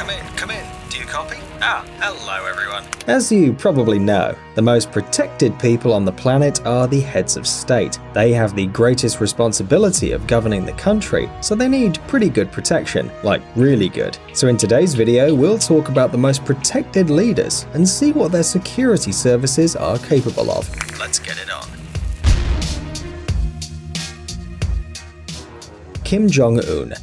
Come in, come in. Do you copy? Hello everyone. As you probably know, the most protected people on the planet are the heads of state. They have the greatest responsibility of governing the country, so they need pretty good protection, like really good. So in today's video, we'll talk about the most protected leaders and see what their security services are capable of. Let's get it on. Kim Jong-un.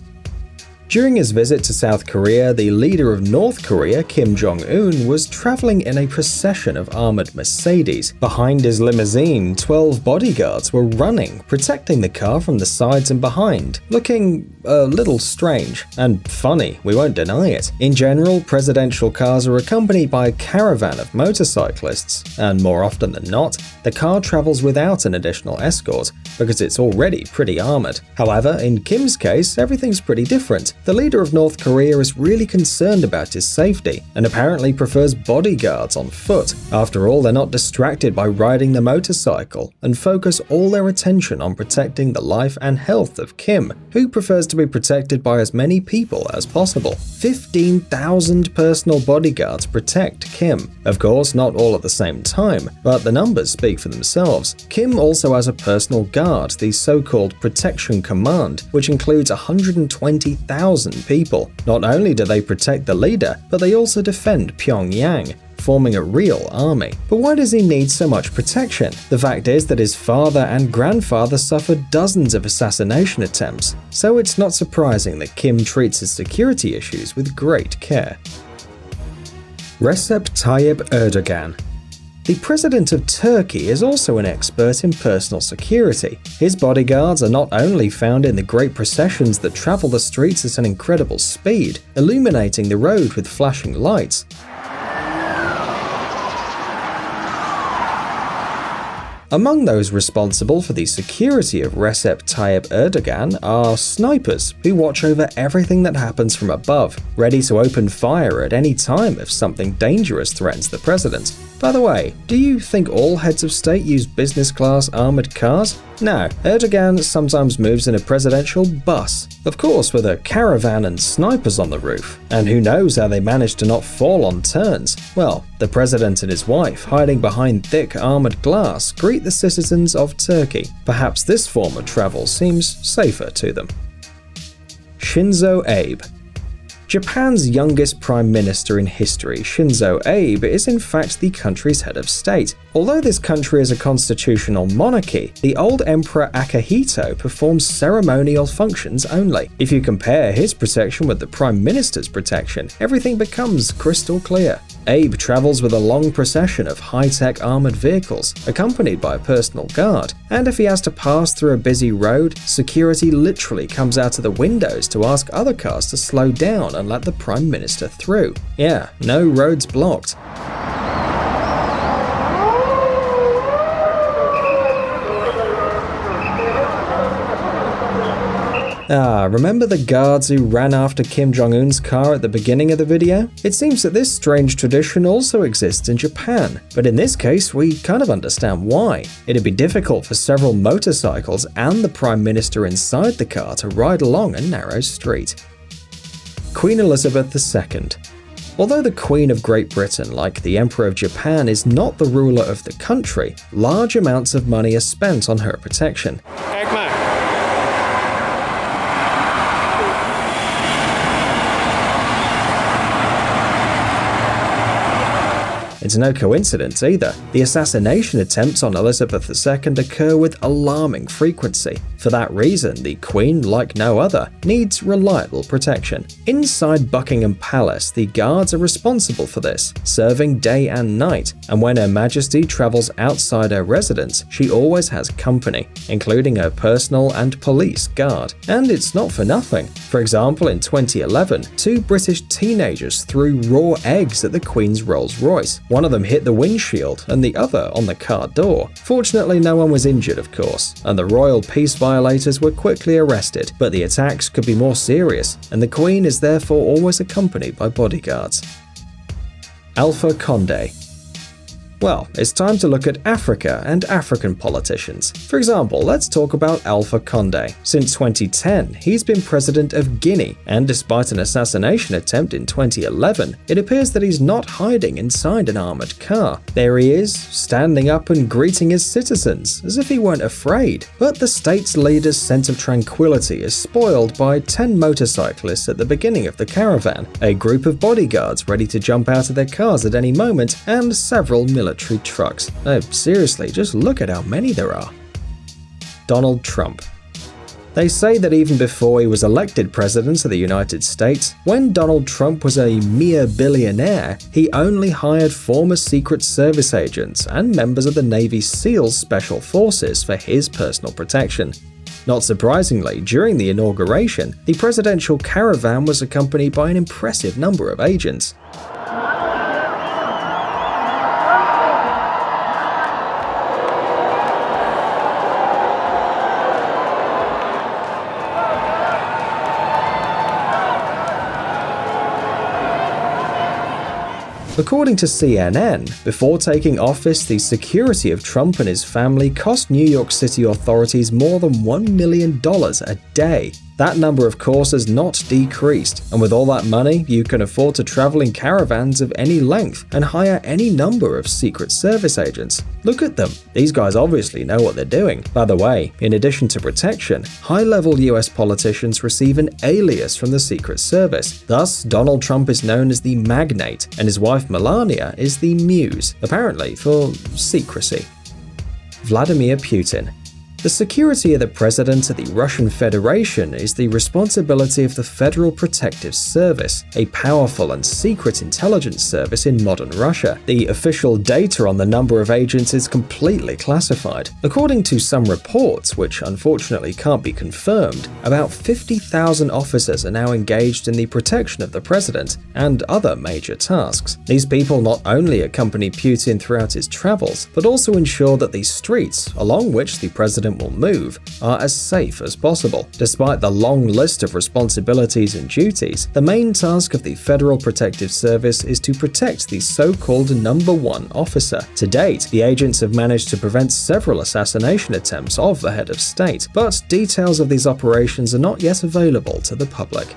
During his visit to South Korea, the leader of North Korea, Kim Jong-un, was traveling in a procession of armored Mercedes. Behind his limousine, 12 bodyguards were running, protecting the car from the sides and behind, looking a little strange and funny, we won't deny it. In general, presidential cars are accompanied by a caravan of motorcyclists, and more often than not, the car travels without an additional escort because it's already pretty armored. However, in Kim's case, everything's pretty different. The leader of North Korea is really concerned about his safety and apparently prefers bodyguards on foot. After all, they're not distracted by riding the motorcycle and focus all their attention on protecting the life and health of Kim, who prefers to be protected by as many people as possible. 15,000 personal bodyguards protect Kim. Of course, not all at the same time, but the numbers speak for themselves. Kim also has a personal guard, the so-called Protection Command, which includes 120,000 people. Not only do they protect the leader, but they also defend Pyongyang, forming a real army. But why does he need so much protection? The fact is that his father and grandfather suffered dozens of assassination attempts, so it's not surprising that Kim treats his security issues with great care. Recep Tayyip Erdogan. The president of Turkey is also an expert in personal security. His bodyguards are not only found in the great processions that travel the streets at an incredible speed, illuminating the road with flashing lights. Among those responsible for the security of Recep Tayyip Erdogan are snipers who watch over everything that happens from above, ready to open fire at any time if something dangerous threatens the president. By the way, do you think all heads of state use business-class armored cars? No, Erdogan sometimes moves in a presidential bus, of course with a caravan and snipers on the roof. And who knows how they manage to not fall on turns? Well, the president and his wife, hiding behind thick armored glass, greet the citizens of Turkey. Perhaps this form of travel seems safer to them. Shinzo Abe. Japan's youngest prime minister in history, Shinzo Abe, is in fact the country's head of state. Although this country is a constitutional monarchy, the old emperor Akihito performs ceremonial functions only. If you compare his protection with the prime minister's protection, everything becomes crystal clear. Abe travels with a long procession of high-tech armored vehicles, accompanied by a personal guard, and if he has to pass through a busy road, security literally comes out of the windows to ask other cars to slow down and let the Prime Minister through. Yeah, no roads blocked. Remember the guards who ran after Kim Jong-un's car at the beginning of the video? It seems that this strange tradition also exists in Japan, but in this case we kind of understand why. It'd be difficult for several motorcycles and the Prime Minister inside the car to ride along a narrow street. Queen Elizabeth II. Although the Queen of Great Britain, like the Emperor of Japan, is not the ruler of the country, large amounts of money are spent on her protection. It's no coincidence either. The assassination attempts on Elizabeth II occur with alarming frequency. For that reason, the Queen, like no other, needs reliable protection. Inside Buckingham Palace, the guards are responsible for this, serving day and night, and when Her Majesty travels outside her residence, she always has company, including her personal and police guard. And it's not for nothing. For example, in 2011, 2 British teenagers threw raw eggs at the Queen's Rolls-Royce. One of them hit the windshield and the other on the car door. Fortunately, no one was injured, of course, and the royal peace violators were quickly arrested, but the attacks could be more serious, and the Queen is therefore always accompanied by bodyguards. Alpha Condé. Well, it's time to look at Africa and African politicians. For example, let's talk about Alpha Condé. Since 2010, he's been president of Guinea, and despite an assassination attempt in 2011, it appears that he's not hiding inside an armored car. There he is, standing up and greeting his citizens, as if he weren't afraid. But the state's leader's sense of tranquility is spoiled by 10 motorcyclists at the beginning of the caravan, a group of bodyguards ready to jump out of their cars at any moment, and several military trucks. No, seriously, just look at how many there are. Donald Trump. They say that even before he was elected president of the United States, when Donald Trump was a mere billionaire, he only hired former Secret Service agents and members of the Navy SEALs Special Forces for his personal protection. Not surprisingly, during the inauguration, the presidential caravan was accompanied by an impressive number of agents. According to CNN, before taking office, the security of Trump and his family cost New York City authorities more than $1 million a day. That number, of course, has not decreased, and with all that money, you can afford to travel in caravans of any length and hire any number of Secret Service agents. Look at them. These guys obviously know what they're doing. By the way, in addition to protection, high-level US politicians receive an alias from the Secret Service. Thus, Donald Trump is known as the Magnate, and his wife Melania is the Muse, apparently for secrecy. Vladimir Putin. The security of the president of the Russian Federation is the responsibility of the Federal Protective Service, a powerful and secret intelligence service in modern Russia. The official data on the number of agents is completely classified. According to some reports, which unfortunately can't be confirmed, about 50,000 officers are now engaged in the protection of the president and other major tasks. These people not only accompany Putin throughout his travels, but also ensure that the streets along which the president will move are as safe as possible. Despite the long list of responsibilities and duties, the main task of the Federal Protective Service is to protect the so-called number one officer. To date, the agents have managed to prevent several assassination attempts of the head of state, but details of these operations are not yet available to the public.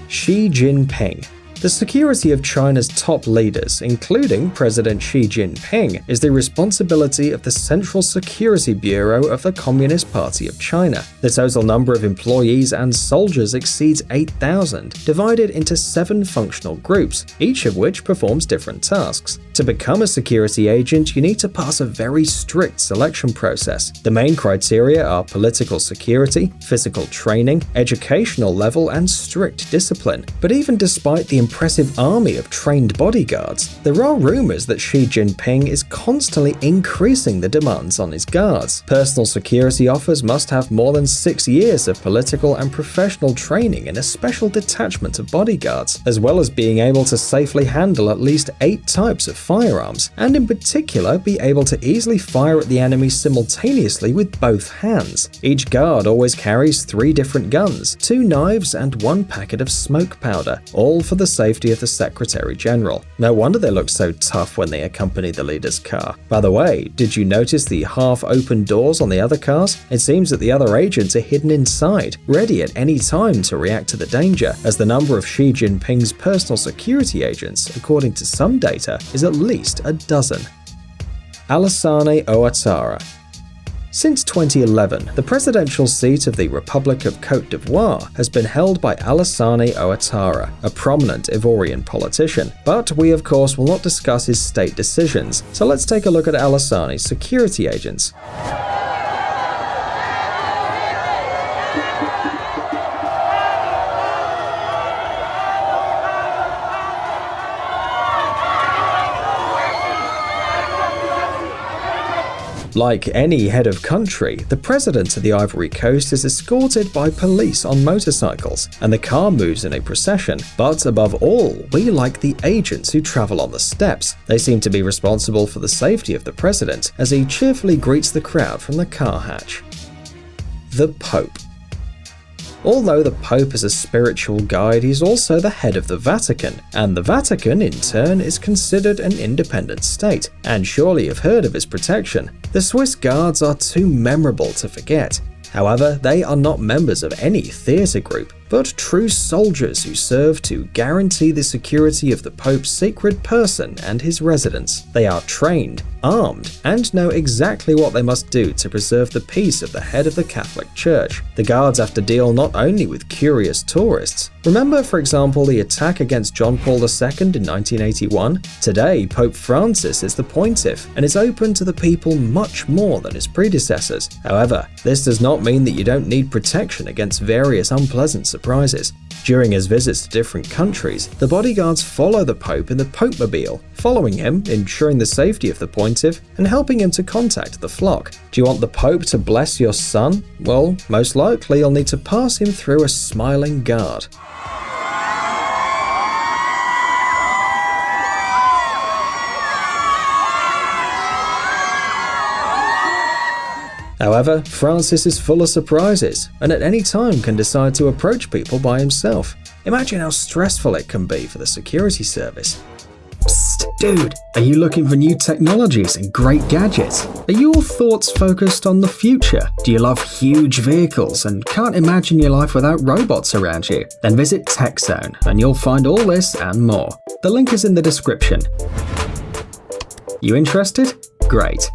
Xi Jinping. The security of China's top leaders, including President Xi Jinping, is the responsibility of the Central Security Bureau of the Communist Party of China. The total number of employees and soldiers exceeds 8,000, divided into 7 functional groups, each of which performs different tasks. To become a security agent, you need to pass a very strict selection process. The main criteria are political security, physical training, educational level, and strict discipline. But even despite the impressive army of trained bodyguards, there are rumors that Xi Jinping is constantly increasing the demands on his guards. Personal security offers must have more than 6 years of political and professional training in a special detachment of bodyguards, as well as being able to safely handle at least 8 types of firearms, and in particular be able to easily fire at the enemy simultaneously with both hands. Each guard always carries 3 different guns, 2 knives, and 1 packet of smoke powder, all for the safety of the Secretary General. No wonder they look so tough when they accompany the leader's car. By the way, did you notice the half-open doors on the other cars? It seems that the other agents are hidden inside, ready at any time to react to the danger, as the number of Xi Jinping's personal security agents, according to some data, is at least a dozen. Alassane Ouattara. Since 2011, the presidential seat of the Republic of Côte d'Ivoire has been held by Alassane Ouattara, a prominent Ivorian politician. But we of course will not discuss his state decisions, so let's take a look at Alassane's security agents. Like any head of country, the president of the Ivory Coast is escorted by police on motorcycles, and the car moves in a procession. But above all, we like the agents who travel on the steps. They seem to be responsible for the safety of the president as he cheerfully greets the crowd from the car hatch. The Pope. Although the Pope is a spiritual guide, he's also the head of the Vatican, and the Vatican, in turn, is considered an independent state, and surely you've heard of his protection. The Swiss Guards are too memorable to forget. However, they are not members of any theatre group, but true soldiers who serve to guarantee the security of the Pope's sacred person and his residence. They are trained, armed, and know exactly what they must do to preserve the peace of the head of the Catholic Church. The guards have to deal not only with curious tourists. Remember, for example, the attack against John Paul II in 1981? Today, Pope Francis is the pontiff and is open to the people much more than his predecessors. However, this does not mean that you don't need protection against various unpleasant surprises. During his visits to different countries, the bodyguards follow the Pope in the Popemobile, following him, ensuring the safety of the pontiff, and helping him to contact the flock. Do you want the Pope to bless your son? Well, most likely you'll need to pass him through a smiling guard. However, Francis is full of surprises, and at any time can decide to approach people by himself. Imagine how stressful it can be for the security service. Psst, dude, are you looking for new technologies and great gadgets? Are your thoughts focused on the future? Do you love huge vehicles and can't imagine your life without robots around you? Then visit TechZone and you'll find all this and more. The link is in the description. You interested? Great.